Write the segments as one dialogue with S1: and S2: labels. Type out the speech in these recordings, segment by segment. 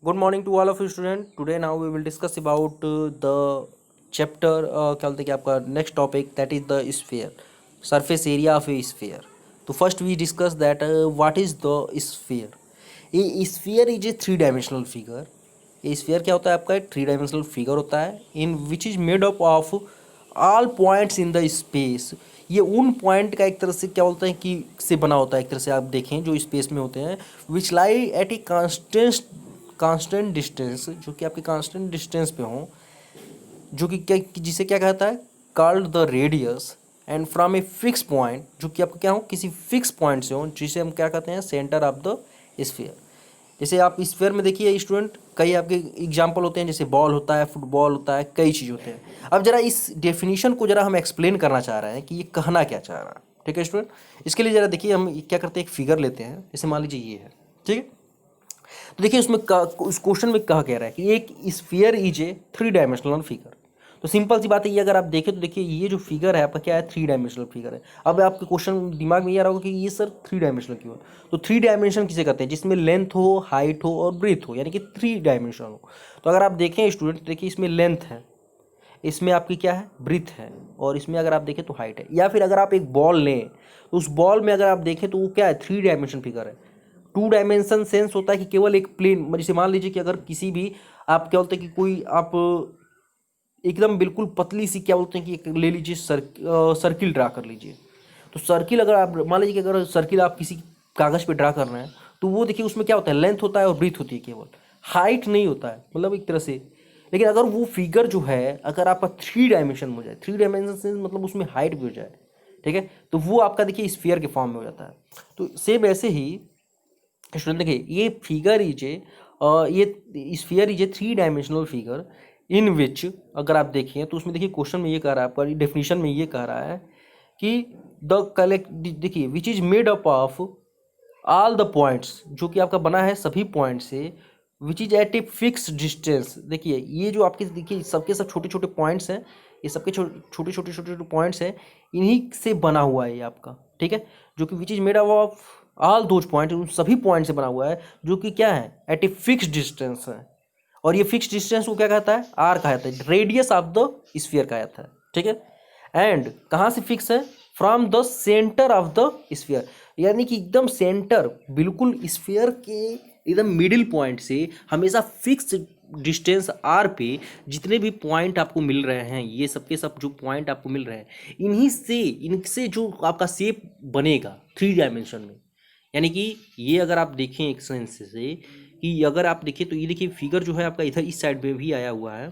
S1: Good morning to all of you student. Today now we will discuss about the chapter क्या बोलते हैं कि आपका next topic that is the sphere, surface area of a sphere. तो first we discuss that what is the sphere. ये sphere is a three dimensional figure. ये sphere क्या होता है आपका थ्री डायमेंशनल फिगर होता है in which is made up of all points in the space. ये उन पॉइंट का एक तरह से क्या बोलते हैं कि से बना होता है, एक तरह से आप देखें जो स्पेस में होते हैं, which lie at a constant distance, जो कि आपके कांस्टेंट डिस्टेंस पे हों, जो कि क्या जिसे क्या कहता है called the radius, and from a fix point, जो कि आपका क्या हो किसी फिक्स पॉइंट से हो, जिसे हम क्या कहते हैं सेंटर ऑफ द स्फीयर. जैसे आप स्फीयर में देखिए स्टूडेंट, कई आपके एग्जांपल होते हैं, जैसे बॉल होता है, फुटबॉल होता है, कई चीज़ होते हैं. अब जरा इस डेफिनेशन को जरा हम एक्सप्लेन करना चाह रहे हैं कि ये कहना क्या चाह रहा है. ठीक है स्टूडेंट, इसके लिए जरा देखिए हम क्या करते हैं, एक फिगर लेते हैं, जैसे मान लीजिए ये है. ठीक है, तो देखिए उसमें उस क्वेश्चन में कहा कह रहा है कि एक sphere is a three dimensional figure. तो सिंपल सी बात है, ये अगर आप देखें तो देखिए ये जो फिगर है आपका क्या है, थ्री डायमेंशनल फिगर है. अब आपके क्वेश्चन दिमाग में ये आ रहा होगा कि ये सर थ्री डायमेंशनल क्यों है. तो थ्री डायमेंशन किसे कहते हैं, जिसमें लेंथ हो, हाइट हो और ब्रीथ हो, यानी कि थ्री डायमेंशन हो. तो अगर आप देखें स्टूडेंट, देखिए इसमें लेंथ है, इसमें आपकी क्या है ब्रीथ है, और इसमें अगर आप देखें तो हाइट है. या फिर अगर आप एक बॉल लें तो उस बॉल में अगर आप देखें तो वो क्या है, थ्री डायमेंशन फिगर है. टू डायमेंशन सेंस होता है कि केवल एक प्लेन, जैसे मान लीजिए कि अगर किसी भी आप क्या बोलते हैं कि कोई आप एकदम बिल्कुल पतली सी क्या बोलते हैं कि एक ले लीजिए सर्किल ड्रा कर लीजिए. तो सर्किल अगर आप मान लीजिए कि अगर सर्किल आप किसी कागज़ पे ड्रा कर रहे हैं तो वो देखिए उसमें क्या होता है, लेंथ होता है और ब्रीथ होती है, केवल हाइट नहीं होता है, मतलब एक तरह से. लेकिन अगर वो फिगर जो है अगर आपका थ्री डायमेंशन में हो जाए, थ्री डायमेंशन से मतलब उसमें हाइट भी हो जाए, ठीक है, तो वो आपका देखिए स्फीयर के फॉर्म में हो जाता है. तो सेम ऐसे ही स्टूडेंट देखिए ये फिगर इज ए ये sphere is a three dimensional figure in which, अगर आप देखिए तो उसमें देखिए क्वेश्चन में ये कह रहा है, आपका डेफिनेशन में ये कह रहा है कि द कलेक्ट, देखिए which is made up of all the points, जो कि आपका बना है सभी पॉइंट से, which is at a fix distance. देखिए ये जो आपके देखिए सबके सब छोटे छोटे पॉइंट्स हैं, ये सबके छोटे छोटे छोटे छोटे पॉइंट्स हैं, इन्हीं से बना हुआ है ये आपका. ठीक है, जो कि विच is made up of all those point, उन सभी पॉइंट से बना हुआ है, जो कि क्या है एट ए फिक्स डिस्टेंस है. और ये फिक्स डिस्टेंस को क्या कहता है, आर कहा जाता है, रेडियस ऑफ द स्फीयर कहा जाता है. ठीक है, एंड कहाँ से फिक्स है, from the centre of the sphere, यानी कि एकदम सेंटर, बिल्कुल स्फीयर के एकदम मिडिल पॉइंट से हमेशा फिक्स डिस्टेंस आर पे जितने भी पॉइंट आपको मिल रहे हैं, ये सबके सब जो पॉइंट आपको मिल रहे हैं, इनसे जो आपका शेप बनेगा थ्री डायमेंशन में. यानी कि ये अगर आप देखें एक सेंस से कि अगर आप देखें तो ये देखिए फिगर जो है आपका इधर इस साइड में भी आया हुआ है,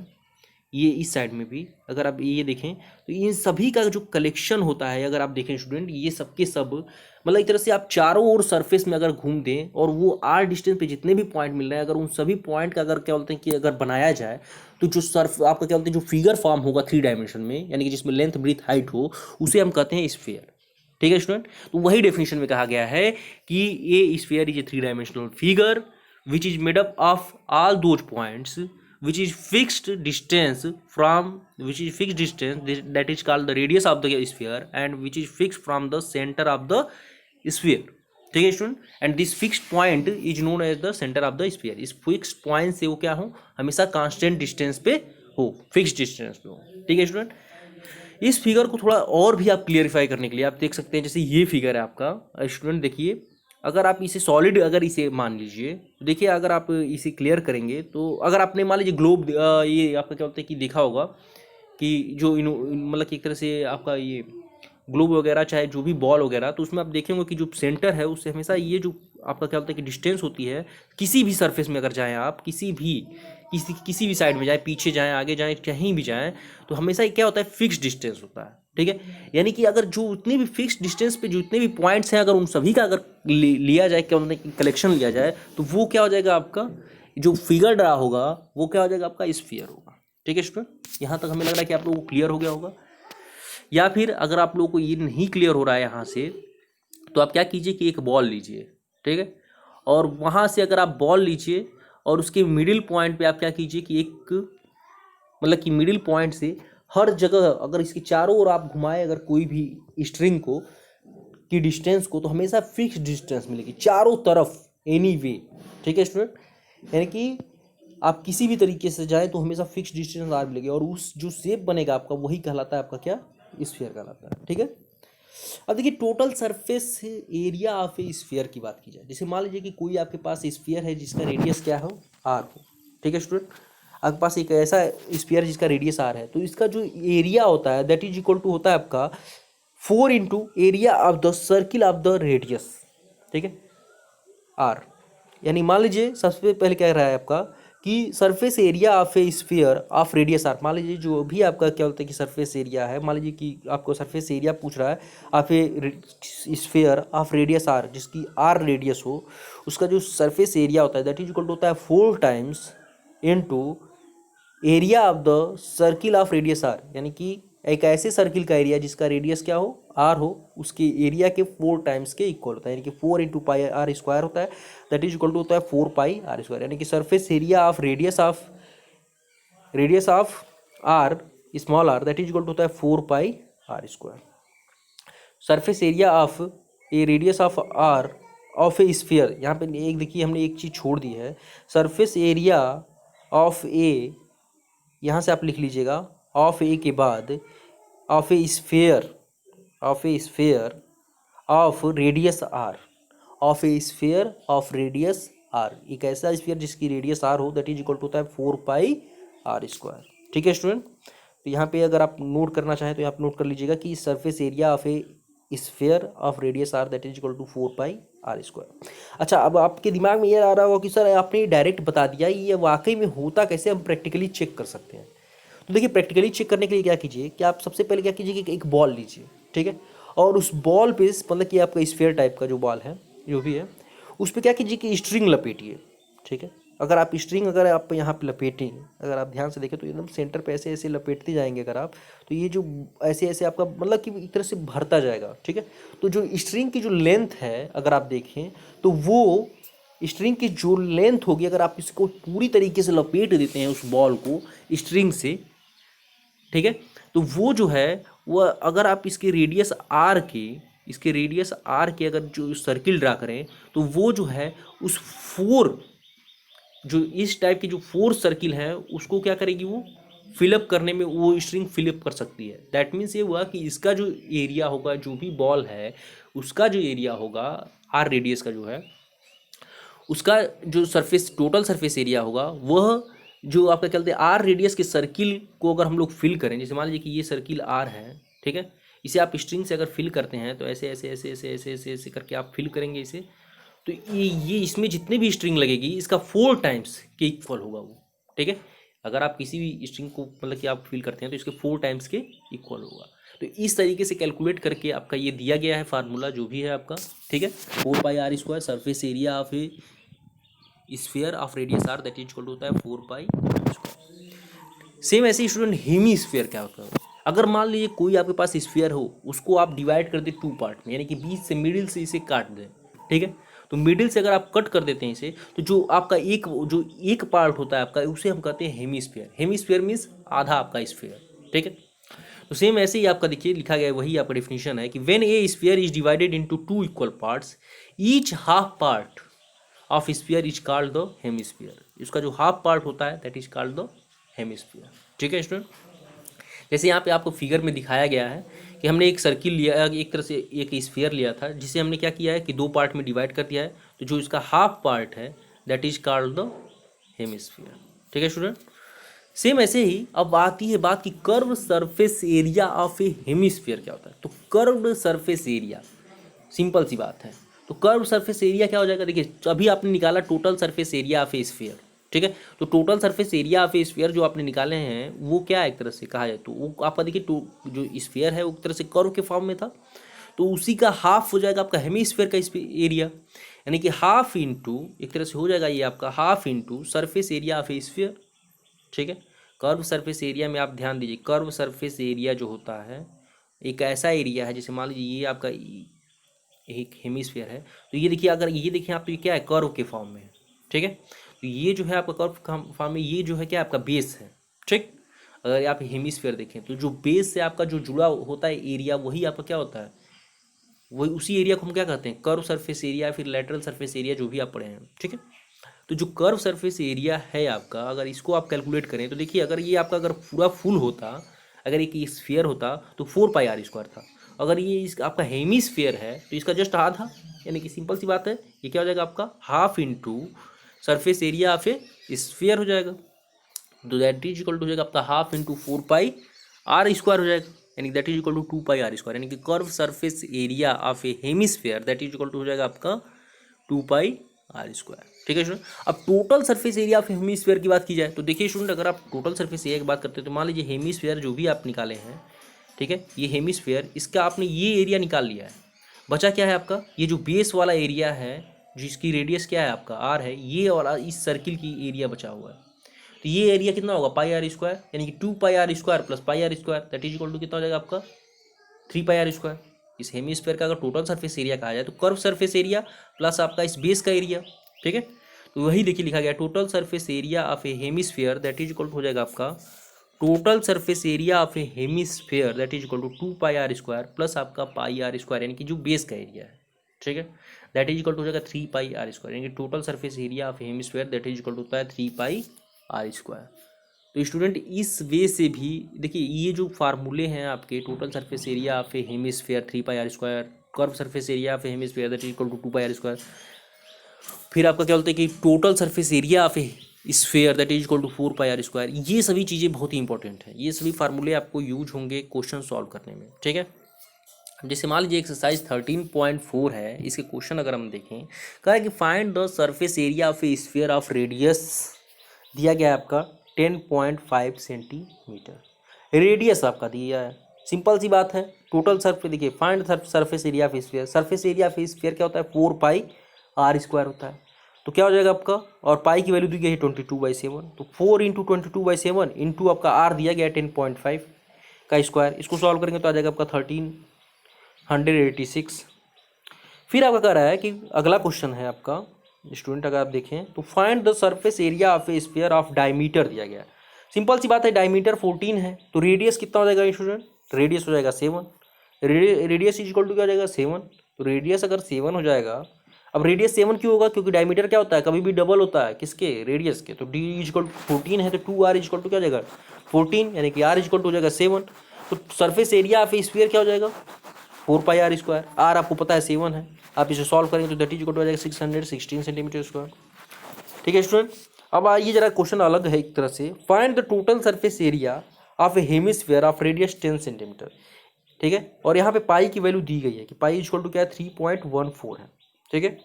S1: ये इस साइड में भी अगर आप ये देखें तो इन सभी का जो कलेक्शन होता है, अगर आप देखें स्टूडेंट, ये सब के सब मतलब एक तरह से आप चारों ओर सरफेस में अगर घूम दें और वो आर डिस्टेंस पे जितने भी पॉइंट मिल रहे हैं, अगर उन सभी पॉइंट का अगर क्या बोलते हैं कि अगर बनाया जाए, तो जो सर्फ आपका क्या बोलते हैं जो फिगर फॉर्म होगा थ्री डायमेंशन में, यानी कि जिसमें लेंथ ब्रीथ हाइट हो, उसे हम कहते हैं स्फीयर. ठीक है स्टूडेंट, तो वही डेफिनेशन में कहा गया है कि ये sphere is a three dimensional figure which is made up of all those points which is fixed distance from which is fixed distance that is called the radius of the sphere and which is fixed from the center of the sphere. ठीक है student, and this fixed point is known as the centre of the sphere. इस fixed point से वो क्या हो, हमेशा constant distance पे हो, फिक्स्ड डिस्टेंस पे हो. ठीक है स्टूडेंट, इस फिगर को थोड़ा और भी आप क्लियरिफाई करने के लिए आप देख सकते हैं, जैसे ये फिगर है आपका स्टूडेंट, देखिए अगर आप इसे सॉलिड अगर इसे मान लीजिए तो देखिए अगर आप इसे क्लियर करेंगे तो अगर आपने मान लीजिए ग्लोब ये आपका क्या होता है कि देखा होगा कि जो मतलब कि एक तरह से आपका ये ग्लोब वगैरह चाहे जो भी बॉल वगैरह, तो उसमें आप देखेंगे कि जो सेंटर है उससे हमेशा ये जो आपका क्या होता है कि डिस्टेंस होती है, किसी भी सरफेस में अगर जाएँ आप, किसी भी साइड में जाएँ, पीछे जाएँ आगे जाएँ कहीं भी जाएँ, तो हमेशा क्या होता है फिक्स डिस्टेंस होता है. ठीक है, यानी कि अगर जो उतने भी फिक्स डिस्टेंस पे जो इतने भी पॉइंट्स हैं, अगर उन सभी का अगर लिया जाए, क्या बोलते हैं कलेक्शन लिया जाए, तो वो क्या हो जाएगा आपका जो फिगर ड्रा होगा वो क्या हो जाएगा आपका स्फीयर होगा. ठीक है स्टूडेंट, यहाँ तक हमें लग रहा है कि आप लोगों को क्लियर हो गया होगा. या फिर अगर आप लोगों को ये नहीं क्लियर हो रहा है यहाँ से, तो आप क्या कीजिए कि एक बॉल लीजिए, ठीक है, और वहाँ से अगर आप बॉल लीजिए और उसके मिडिल पॉइंट पे आप क्या कीजिए कि एक मतलब कि मिडिल पॉइंट से हर जगह अगर इसके चारों ओर आप घुमाएं अगर कोई भी स्ट्रिंग को की डिस्टेंस को, तो हमेशा फिक्स डिस्टेंस मिलेगी चारों तरफ एनी वे. ठीक है स्टूडेंट, यानी कि आप किसी भी तरीके से जाए तो हमेशा फिक्स डिस्टेंस आर मिलेगी, और उस जो शेप बनेगा आपका वही कहलाता है आपका क्या, स्फीयर कहलाता है। ठीक है, अब देखिए total surface area of a sphere की बात की जाए, जैसे मान लीजिए कि कोई आपके पास स्फीयर है जिसका रेडियस क्या हो, आर हो। ठीक है स्टूडेंट, आपके पास एक ऐसा स्फीयर जिसका रेडियस आर है, तो इसका जो एरिया होता है दैट इज इक्वल टू होता है आपका 4 into area of the circle of the radius. ठीक है, आर, यानी मान लीजिए सबसे पहले क्या रहा है आपका कि surface area of a sphere of radius r. मान लीजिए जो भी आपका क्या होता है कि सरफेस एरिया है, मान लीजिए कि आपको सरफेस एरिया पूछ रहा है of a sphere of radius r, जिसकी आर रेडियस हो, उसका जो सरफेस एरिया होता है दैट इज इक्वल टू होता है 4 times into area of the circle of radius r, यानी कि एक ऐसे सर्किल का एरिया जिसका रेडियस क्या हो, आर हो, उसके एरिया के 4 टाइम्स के इक्वल होता है, यानी कि 4 इंटू पाई आर स्क्वायर होता है, दैट इज इक्वल टू होता है 4 पाई आर स्क्वायर, यानी कि surface area of radius of R small R that is equal to होता है 4 pi are square. Surface area of a radius of R of a sphere, यहाँ पे एक देखिए हमने एक चीज़ छोड़ दी है, सरफेस एरिया ऑफ ए, यहाँ से आप लिख लीजिएगा ऑफ ए के बाद of a sphere of radius r, of a sphere of radius r, एक ऐसा स्फीयर जिसकी रेडियस आर हो दैट इज इक्वल टू होता है 4 पाई आर स्क्वायर। ठीक है स्टूडेंट, तो यहाँ पे अगर आप नोट करना चाहें तो आप नोट कर लीजिएगा कि surface area of a sphere of radius are that is equal to 4 pi are square. अच्छा, अब आपके दिमाग में ये आ रहा होगा कि सर आपने डायरेक्ट बता दिया, ये वाकई में होता कैसे, हम प्रैक्टिकली चेक कर सकते हैं। तो देखिए प्रैक्टिकली चेक करने के लिए क्या कीजिए कि आप सबसे पहले क्या कीजिए कि एक बॉल लीजिए। ठीक है, और उस बॉल पे मतलब कि आपका स्फीयर टाइप का जो बॉल है जो भी है, उस पर क्या कीजिए कि स्ट्रिंग लपेटिए। ठीक है, अगर आप स्ट्रिंग अगर आप यहाँ पे लपेटें, अगर आप ध्यान से देखें तो एकदम सेंटर पे ऐसे ऐसे लपेटते जाएंगे अगर आप, तो ये जो ऐसे ऐसे आपका मतलब कि एक तरह से भरता जाएगा। ठीक है, तो जो स्ट्रिंग की जो लेंथ है अगर आप देखें तो वो स्ट्रिंग की जो लेंथ होगी, अगर आप इसको पूरी तरीके से लपेट देते हैं उस बॉल को स्ट्रिंग से, ठीक है, तो वो जो है वह अगर आप इसके रेडियस आर के अगर जो सर्किल ड्रा करें तो वो जो है उस 4 जो इस टाइप की जो 4 सर्किल है उसको क्या करेगी, वो फिलअप करने में वो स्ट्रिंग फिलअप कर सकती है। दैट मीन्स ये हुआ कि इसका जो एरिया होगा, जो भी बॉल है उसका जो एरिया होगा आर रेडियस का जो है, उसका जो सरफेस टोटल सरफेस एरिया होगा वह जो आपका क्या बोलते हैं आर रेडियस के सर्किल को अगर हम लोग फिल करें, जैसे मान लीजिए कि ये सर्किल आर है, ठीक है, इसे आप स्ट्रिंग से अगर फिल करते हैं तो ऐसे ऐसे ऐसे ऐसे ऐसे ऐसे ऐसे करके आप फिल करेंगे इसे, तो ये इसमें जितने भी स्ट्रिंग लगेगी इसका 4 टाइम्स के इक्वल होगा वो। ठीक है, अगर आप किसी भी स्ट्रिंग को मतलब कि आप फिल करते हैं तो इसके 4 टाइम्स के इक्वल होगा। तो इस तरीके से कैलकुलेट करके आपका ये दिया गया है फार्मूला जो भी है आपका। ठीक है, 4 pi are square surface area of a sphere of radius are that is equal to होता है 4 पाई स्क्वायर। सेम ऐसे स्टूडेंट हेमी स्फीयर क्या होता है, अगर मान लीजिए कोई आपके पास स्फीयर हो, उसको आप डिवाइड कर दे 2 पार्ट में, यानी कि बीच से मिडिल से इसे काट दें। ठीक है, तो मिडिल से अगर आप कट कर देते हैं इसे, तो जो आपका एक पार्ट होता है आपका, उसे हम कहते हैं हेमीस्फीयर। हेमीस्फीयर मीन्स आधा आपका स्फीयर। ठीक है, तो सेम ऐसे ही आपका देखिए लिखा गया है, वही आपका डेफिनेशन है कि when A sphere is divided into 2 equal parts, each half part of sphere is called the hemisphere. इसका जो हाफ पार्ट होता है that is called the hemisphere. ठीक है स्टूडेंट, जैसे यहाँ पे आपको फिगर में दिखाया गया है कि हमने एक सर्किल लिया, एक तरह से एक स्फीयर लिया था, जिसे हमने क्या किया है कि 2 पार्ट में डिवाइड कर दिया है, तो जो इसका हाफ पार्ट है that is called the hemisphere. ठीक है स्टूडेंट, सेम ऐसे ही अब आती है बात कि curve surface area of a hemisphere क्या होता है। तो कर्व सरफेस एरिया, सिंपल सी बात है, तो कर्व सरफेस एरिया क्या हो जाएगा, देखिए अभी आपने निकाला total surface area of a sphere. ठीक है, तो total surface area of a sphere जो आपने निकाले हैं वो क्या एक तरह से कहा जाए तो वो आपका देखिए जो स्फीयर है वो एक तरह से कर्व के फॉर्म में था, तो उसी का हाफ हो जाएगा आपका हेमीस्फीयर का एरिया, यानी कि हाफ इंटू एक तरह से हो जाएगा ये आपका half into surface area of a sphere. ठीक है, कर्व सरफेस एरिया में आप ध्यान दीजिए, कर्व सरफेस एरिया जो होता है एक ऐसा एरिया है, जैसे मान लीजिए ये आपका एक हेमिस्फीयर है, तो ये देखिए अगर ये देखिए आप, तो ये क्या है कर्व के फॉर्म में है। ठीक है, तो ये जो है आपका कर्व फॉर्म में, ये जो है क्या आपका बेस है। ठीक, अगर आप हेमिस्फीयर देखें तो जो बेस से आपका जो जुड़ा होता है एरिया वही आपका क्या होता है, वही उसी एरिया को हम क्या कहते हैं कर्व सरफेस एरिया, फिर लैटरल सरफेस एरिया जो भी आप पढ़े हैं। ठीक है, तो जो कर्व सरफेस एरिया है आपका, अगर इसको आप कैलकुलेट करें तो देखिए, अगर ये आपका अगर पूरा फुल होता, अगर एक स्फीयर होता तो 4 πr² था। अगर ये इस आपका हेमी स्फीयर है तो इसका जस्ट आधा, यानी कि सिंपल सी बात है, ये क्या हो जाएगा आपका half into surface area of a sphere हो जाएगा। तो दैट इज इक्वल टू हो जाएगा आपका हाफ इंटू 4 πr² हो जाएगा, यानी that is equal to 2 πr², यानी कि curve surface area of a hemisphere that is equal to हो जाएगा आपका 2 πr²। ठीक है स्टूडेंट। अब total surface area of hemisphere की बात की जाए तो देखिए स्टूडेंट, अगर आप टोटल सरफेस एरिया की बात करते हैं तो मान लीजिए हेमिस्फीयर जो भी आप निकाले हैं, ठीक है, ये हेमिस्फीयर, इसका आपने ये एरिया निकाल लिया है, बचा क्या है आपका ये जो बेस वाला एरिया है जिसकी रेडियस क्या है आपका आर है, ये वाला इस सर्किल की एरिया बचा हुआ है। तो ये एरिया कितना होगा πr², यानी कि 2 πr² plus πr² that is equal to कितना हो जाएगा आपका 3 πr²। इस हेमिस्फीयर का अगर टोटल सरफेस एरिया कहा जाए तो कर्व सरफेस एरिया प्लस आपका इस बेस का एरिया, ठीक है। तो वही देखिए लिखा गया total surface area of a hemisphere that is equal to हो जाएगा आपका total surface area of a hemisphere that is equal to 2 πr² plus आपका πr², यानी कि जो बेस का एरिया है, ठीक है, दैट इज इक्वल टू हो जाएगा 3 πr², यानी कि total surface area of hemisphere that is equal to होता है 3 πr²। तो स्टूडेंट इस वे से भी देखिए, ये जो फार्मूले हैं आपके total surface area of a hemisphere 3 πr², curve surface area of a hemisphere that is equal to 2 πr², फिर आपका क्या बोलते हैं कि total surface area of a sphere that is equal to 4 πr², ये सभी चीज़ें बहुत ही इंपॉर्टेंट हैं, ये सभी फार्मूले आपको यूज होंगे क्वेश्चन सॉल्व करने में, ठीक है। जैसे मान लीजिए एक्सरसाइज 13.4 है, इसके क्वेश्चन अगर हम देखें, कहा है कि find the surface area of a sphere of radius, दिया गया है आपका 10.5 सेंटीमीटर, रेडियस आपका दिया है, सिंपल सी बात है। टोटल सरफेस देखिए, find surface area of sphere, surface area of sphere क्या होता है 4 πr² होता है। तो क्या हो जाएगा आपका, और पाई की वैल्यू दी गई है 22/7, तो 4 इंटू 22/7 इंटू आपका आर दिया गया है 10.5 का स्क्वायर, इसको सॉल्व करेंगे तो आ जाएगा आपका 1386। फिर आपका कह रहा है कि अगला क्वेश्चन है आपका स्टूडेंट, अगर आप देखें तो find the surface area of a sphere of diameter दिया गया है। सिंपल सी बात है, डायमीटर 14 है तो रेडियस कितना हो जाएगा स्टूडेंट, रेडियस हो जाएगा 7, रेडियस इज इक्वल टू क्या हो जाएगा 7, तो रेडियस अगर 7 हो जाएगा, अब रेडियस 7 क्यों होगा, क्योंकि डायमीटर क्या होता है कभी भी डबल होता है किसके, रेडियस के, तो डी इज इक्वल टू 14 है तो 2r इज इक्वल टू क्या हो जाएगा 14, यानी कि r इज इक्वल टू हो जाएगा 7, तो surface area of a sphere क्या हो जाएगा 4 πr², आर आपको पता है 7 है, आप इसे सॉल्व करेंगे तो दैट इज इक्वल टू हो जाएगा 616 सेंटीमीटर स्क्वायर, ठीक है स्टूडेंट। अब आइए जरा क्वेश्चन अलग है एक तरह से, find the total surface area of a hemisphere of radius 10 centimetre, ठीक है, और यहाँ पे पाई की वैल्यू दी गई है कि पाई इज इक्वल टू क्या है 3.14 है, ठीक है।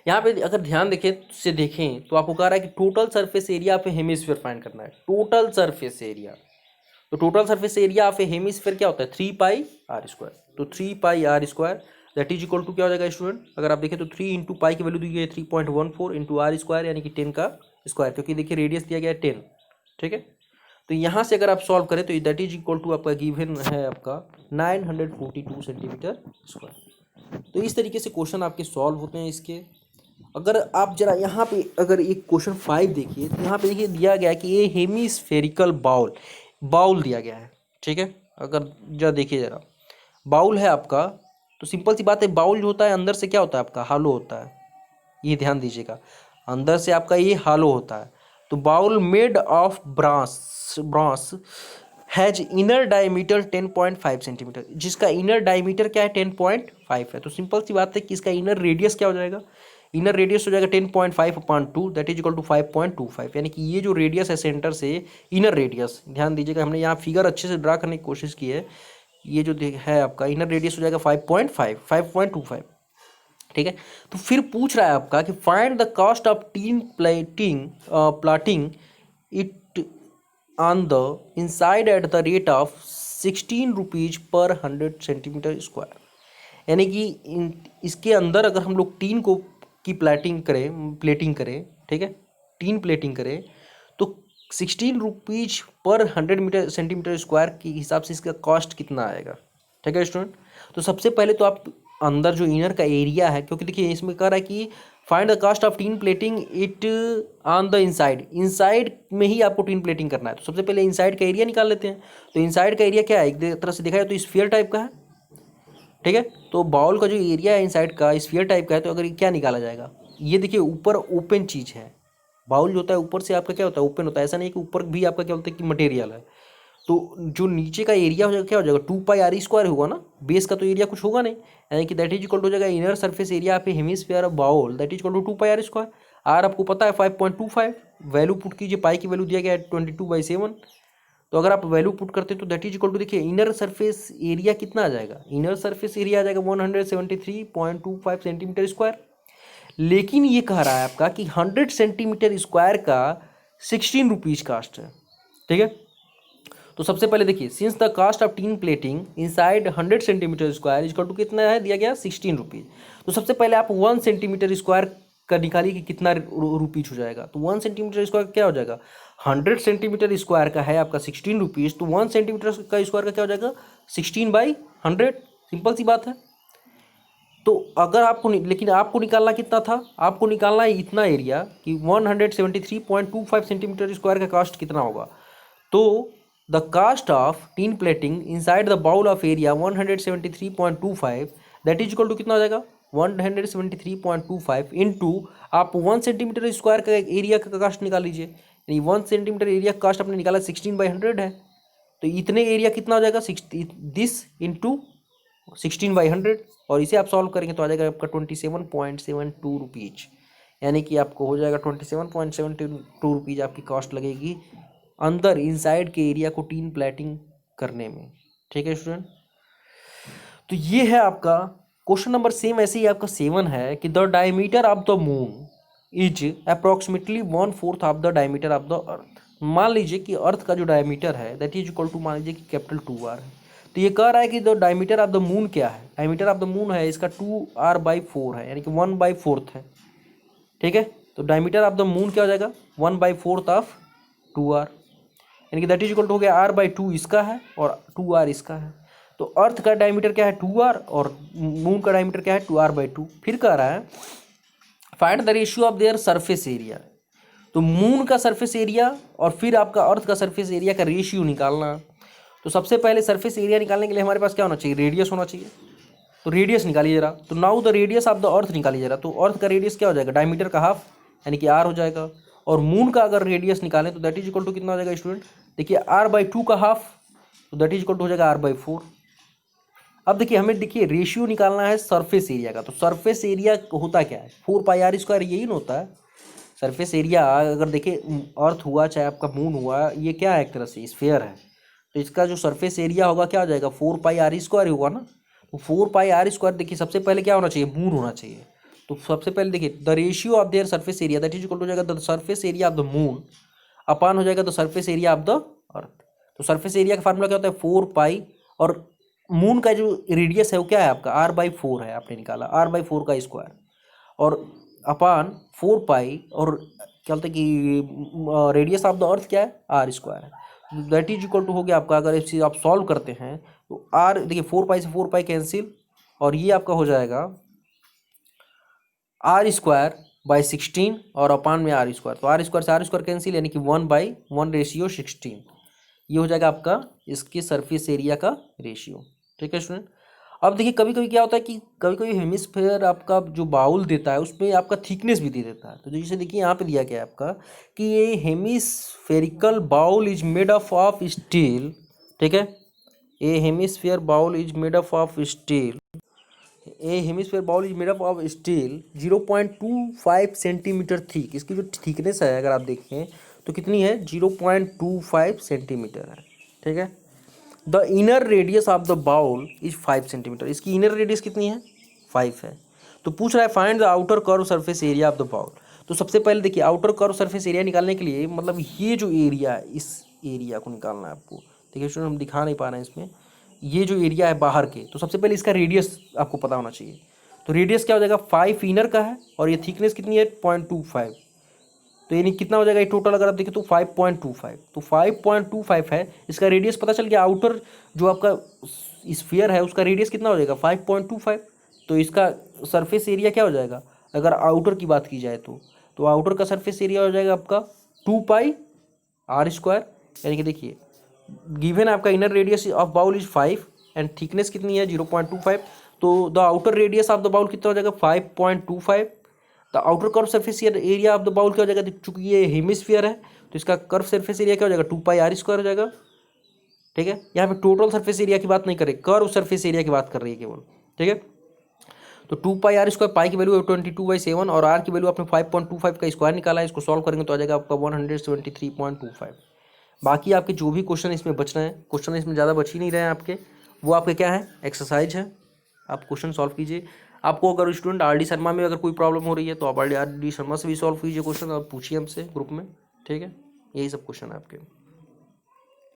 S1: यहाँ पे अगर ध्यान देखें तो आपको कह रहा है कि total surface area of a hemisphere find करना है, टोटल सरफेस एरिया, तो total surface area of a hemisphere क्या होता है 3 πr², तो 3 πr² that is equal to क्या हो जाएगा स्टूडेंट, अगर आप देखें तो 3 इंटू पाई की वैल्यू दी गई है 3.14 इंटू r², यानी कि 10 का स्क्वायर, क्योंकि देखिए रेडियस दिया गया है 10, ठीक है। तो यहाँ से अगर आप सॉल्व करें तो दैट इज इक्वल टू आपका गिवन है आपका 942 सेंटीमीटर स्क्वायर। तो इस तरीके से क्वेश्चन आपके सॉल्व होते हैं इसके। अगर आप जरा यहाँ पे अगर एक क्वेश्चन 5 देखिए तो यहाँ पे देखिए दिया गया है कि ये हेमिस्फेरिकल बाउल दिया गया है, ठीक है। अगर जरा देखिए जरा बाउल है आपका, तो सिंपल सी बात है, बाउल जो होता है अंदर से क्या होता है आपका हालो होता है, ये ध्यान दीजिएगा, अंदर से आपका ये हालो होता है। तो bowl made of bronze has inner diameter 10.5 centimetre, जिसका इनर डायमीटर क्या है 10.5 है। तो सिंपल सी बात है कि इसका इनर रेडियस क्या हो जाएगा, इनर रेडियस हो जाएगा 10.5/2 दैट इज इक्वल टू 5.25, यानी कि ये जो रेडियस है सेंटर से इनर रेडियस, ध्यान दीजिएगा हमने यहाँ फिगर अच्छे से ड्रा करने की कोशिश की है, ये जो है आपका इनर रेडियस हो जाएगा 5.25, ठीक है। तो फिर पूछ रहा है आपका कि find the cost of tin plotting it on the inside at the rate of 16 rupees per 100 centimetre square, यानी कि इसके अंदर अगर हम लोग टीन को की प्लेटिंग करें, ठीक है, टीन प्लेटिंग करें तो 16 रुपीज पर 100 सेंटीमीटर स्क्वायर के हिसाब से इसका कॉस्ट कितना आएगा, ठीक है स्टूडेंट। तो सबसे पहले तो आप अंदर जो इनर का एरिया है, क्योंकि देखिए इसमें कह रहा है कि find the cost of tin plating it on the inside में ही आपको टीन प्लेटिंग करना है, तो सबसे पहले इनसाइड का एरिया निकाल लेते हैं। तो इनसाइड का एरिया क्या है, एक तरह से देखा जाए तो स्फीयर टाइप का है, ठीक है। तो बाउल का जो एरिया है इनसाइड का स्फीयर टाइप का है, तो अगर क्या निकाला जाएगा ये देखिए ऊपर ओपन चीज़ है, बाउल जो होता है ऊपर से आपका क्या होता है, ओपन होता है, ऐसा नहीं कि ऊपर भी आपका क्या होता है कि मटेरियल है। तो जो नीचे का एरिया हो जाएगा क्या हो जाएगा, 2 पाई r² होगा ना, बेस का तो एरिया कुछ होगा नहीं, यानी कि दैट इज इक्वल टू हो जाएगा inner surface area of a hemisphere of bowl that is equal to 2 pi r²। R आपको पता है 5.25, वैल्यू पुट कीजिए, पाई की वैल्यू दिया गया है 22/7। तो अगर आप वैल्यू पुट करते तो दैट इज इक्वल टू देखिए इनर सरफेस एरिया कितना आ जाएगा, इनर सरफेस एरिया आ जाएगा 173.25 सेंटीमीटर स्क्वायर। लेकिन ये कह रहा है आपका कि 100 सेंटीमीटर स्क्वायर का 16 रुपीज़ कास्ट है, ठीक है। तो सबसे पहले देखिए, since the cost of tin plating inside 100 centimetre square is to कितना है, दिया गया 16 रुपीज़। तो सबसे पहले आप 1 सेंटीमीटर स्क्वायर का निकालिए कि कितना रुपीज़ हो जाएगा। तो 1 सेंटीमीटर स्क्वायर क्या हो जाएगा, 100 सेंटीमीटर स्क्वायर का है आपका 16 रुपीज़, तो 1 सेंटीमीटर का स्क्वायर का क्या हो जाएगा 16/100, सिंपल सी बात है। तो अगर आपको लेकिन आपको निकालना कितना था, आपको निकालना है इतना एरिया कि 173.25 सेंटीमीटर स्क्वायर का कास्ट कितना होगा। तो the cost of tin plating inside the bowl of area 173.25 that is equal to कितना हो जाएगा 173.25 इंटू आप 1 सेंटीमीटर स्क्वायर का एरिया का कास्ट निकाल लीजिए, यानी 1 सेंटीमीटर एरिया का कास्ट आपने निकाला 16/100 है। तो इतने एरिया कितना हो जाएगा, दिस इंटू 16/100, और इसे आप सॉल्व करेंगे तो आ जाएगा आपका 27.72 रुपीज़, यानी कि आपको हो जाएगा 27.72 रुपीज़ आपकी कॉस्ट लगेगी अंदर इनसाइड के एरिया को टीन प्लेटिंग करने में, ठीक है स्टूडेंट। तो ये है आपका क्वेश्चन नंबर सेम ऐसे ही आपका 7 है कि the diameter of the moon is approximately 1/4 of the diameter of the अर्थ। मान लीजिए कि अर्थ का जो डायमीटर है दैट इज इक्वल टू, मान लीजिए कि कैपिटल 2R है। तो ये कह रहा है कि the diameter of the moon क्या है, डायमीटर ऑफ द मून है इसका 2R/4 है, यानी कि 1/4 है, ठीक है। तो डायमीटर ऑफ द मून क्या हो जाएगा 1/4 ऑफ 2R, यानी कि दैट इज इक्वल टू हो गया R/2 इसका है और 2R इसका है। तो अर्थ का डायमीटर क्या है 2R और मून का डायमीटर क्या है 2R/2। फिर कह रहा है find the ratio of their surface area. तो मून का सरफेस एरिया और फिर आपका अर्थ का सरफेस एरिया का रेशियो निकालना। तो सबसे पहले सरफेस एरिया निकालने के लिए हमारे पास क्या होना चाहिए, रेडियस होना चाहिए। तो रेडियस निकालिए जरा। तो now the radius of the अर्थ निकालिए जरा। तो अर्थ का रेडियस क्या हो जाएगा, डायमीटर का हाफ, यानी कि R हो जाएगा। और मून का अगर रेडियस निकालें तो दैट इज इक्वल टू कितना हो जाएगा स्टूडेंट, देखिए R/2 का हाफ, तो दैट इज इक्वल टू हो जाएगा R/4। अब देखिए हमें देखिए रेशियो निकालना है सरफेस एरिया का। तो सरफेस एरिया होता क्या है, 4πr², यही ना होता है सरफेस एरिया। अगर देखिए अर्थ हुआ चाहे आपका मून हुआ, ये क्या है, एक तरह से स्फीयर है, तो इसका जो सरफेस एरिया होगा क्या हो जाएगा 4πr² होगा ना। तो 4πr², देखिए सबसे पहले क्या होना चाहिए, मून होना चाहिए। तो सबसे पहले देखिए the ratio of their surface area that is equal to हो जाएगा the surface area of the moon upon हो जाएगा the surface area of the earth. तो सरफेस एरिया का फार्मूला क्या होता है 4π, और मून का जो रेडियस है वो क्या है आपका R/4 है, आपने निकाला R/4 का स्क्वायर, और अपान 4π, और क्या बोलते हैं कि रेडियस ऑफ द अर्थ क्या है R² है। दैट इज इक्वल टू हो गया आपका, अगर इस चीज़ आप सॉल्व करते हैं तो R देखिए 4π से 4π कैंसिल, और ये आपका हो जाएगा R²/16 और अपान में R²। तो R² से R² कैंसिल, यानी कि 1/1/16, ये हो जाएगा आपका इसके सरफेस एरिया का रेशियो, ठीक है स्टूडेंट। अब देखिए कभी कभी क्या होता है कि कभी कभी हेमिस्फीयर आपका जो बाउल देता है उसमें आपका थिकनेस भी दे देता है। तो जैसे देखिए यहाँ पे दिया गया है आपका कि ये hemispherical bowl is made of steel, ठीक है। A hemisphere bowl is made of steel, a hemisphere bowl is made of steel 0.25 centimetre thick. इसकी जो थिकनेस है अगर आप देखें तो कितनी है 0.25 सेंटीमीटर है, ठीक है। The inner radius of the bowl is 5 centimetre, इसकी इनर रेडियस कितनी है 5 है। तो पूछ रहा है find the outer curve surface area of the bowl. तो सबसे पहले देखिए आउटर कर्व सरफेस एरिया निकालने के लिए मतलब ये जो एरिया है इस एरिया को निकालना है आपको। देखिए स्टूडेंट हम दिखा नहीं पा रहे हैं इसमें, ये जो एरिया है बाहर के, तो सबसे पहले इसका रेडियस आपको पता होना चाहिए। तो रेडियस क्या हो जाएगा 5 इनर का है, और ये थिकनेस कितनी है 0.25, तो यानी कितना हो जाएगा टोटल अगर आप देखें तो 5.25। तो 5.25 है, इसका रेडियस पता चल गया। आउटर जो आपका स्फीयर है उसका रेडियस कितना हो जाएगा 5.25। तो इसका सरफेस एरिया क्या हो जाएगा अगर आउटर की बात की जाए तो आउटर का सरफेस एरिया हो जाएगा आपका 2πr², यानी कि देखिए गिवन आपका inner radius of bowl is 5 and thickness कितनी है 0.25। तो the outer radius of the bowl कितना हो जाएगा 5.25 the outer curve surface area of the bowl क्या हो जाएगा, चूंकि ये हेमिस्फीयर है तो इसका कर्व सरफेस एरिया क्या हो जाएगा, 2πr² हो जाएगा। ठीक है, यहाँ पे टोटल सरफेस एरिया की बात नहीं कर रहे, कर्व सरफेस एरिया की बात कर रही है केवल। ठीक है, तो 2πr², पाई की वैल्यू है 22/7 और आर की वैल्यू आपने 5.25 का स्क्वायर निकाला है, इसको सॉल्व करेंगे तो आ जाएगा आपका 173.25। बाकी आपके जो भी क्वेश्चन इसमें बच रहे हैं, क्वेश्चन इसमें ज़्यादा बच ही नहीं रहे हैं आपके, वो आपके क्या है, एक्सरसाइज है, आप क्वेश्चन सॉल्व कीजिए। आपको अगर स्टूडेंट आर डी शर्मा में अगर कोई प्रॉब्लम हो रही है तो आप आर डी शर्मा से भी सॉल्व कीजिए क्वेश्चन, आप पूछिए हमसे ग्रुप में। ठीक है, यही सब क्वेश्चन है आपके।